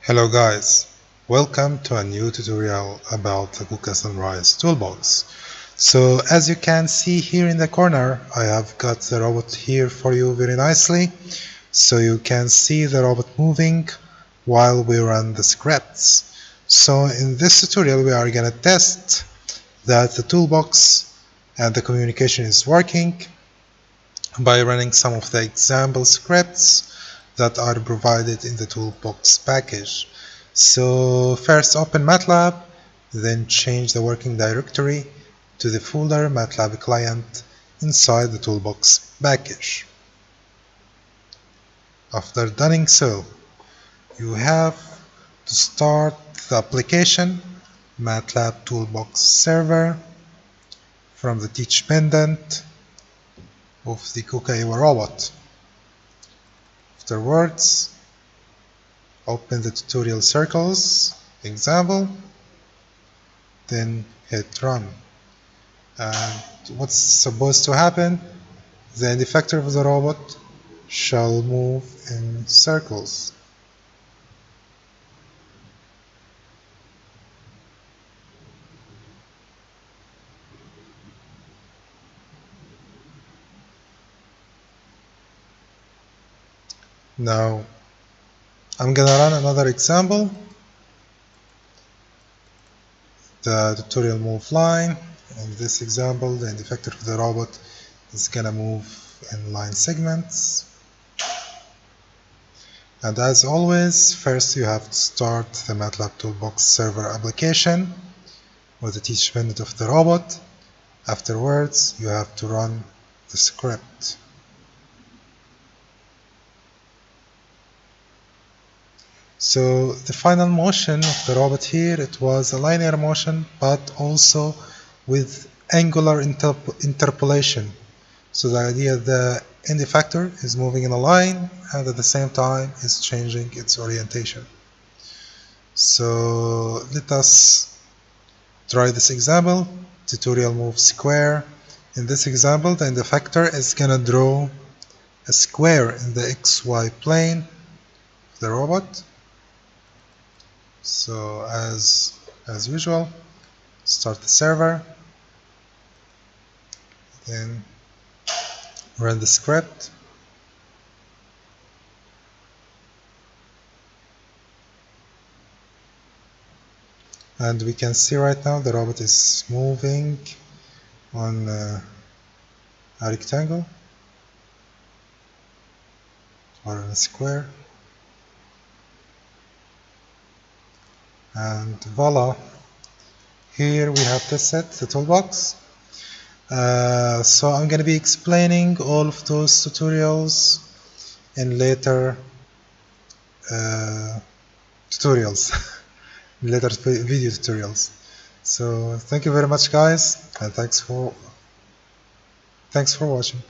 Hello guys, welcome to a new tutorial about the KUKA Sunrise Toolbox. So as you can see here in the corner, I have got the robot here for you very nicely. So you can see the robot moving while we run the scripts. So in this tutorial we are gonna test that the toolbox and the communication is working by running some of the example scripts that are provided in the toolbox package. So first open MATLAB, then change the working directory to the folder MATLAB client inside the toolbox package. After doing so, you have to start the application MATLAB Toolbox Server from the teach pendant of the KUKA iiwa robot. Afterwards, open the tutorial circles example, then hit run. And what's supposed to happen? The end effector of the robot shall move in circles. Now I'm gonna run another example, the tutorial move line. In this example, the end effector of the robot is gonna move in line segments. And as always, first you have to start the MATLAB Toolbox Server application with the teach pendant of the robot. Afterwards, you have to run the script. So the final motion of the robot here, it was a linear motion, but also with angular interpolation. So the idea the end effector is moving in a line and at the same time is changing its orientation. So let us try this example, tutorial move square. In this example, the end effector is gonna draw a square in the XY plane of the robot. So as usual, start the server, then run the script, and we can see right now the robot is moving on a rectangle or on a square. And voila, here we have tested the toolbox. So I'm going to be explaining all of those tutorials in later tutorials, later video tutorials. So thank you very much guys, and thanks for watching.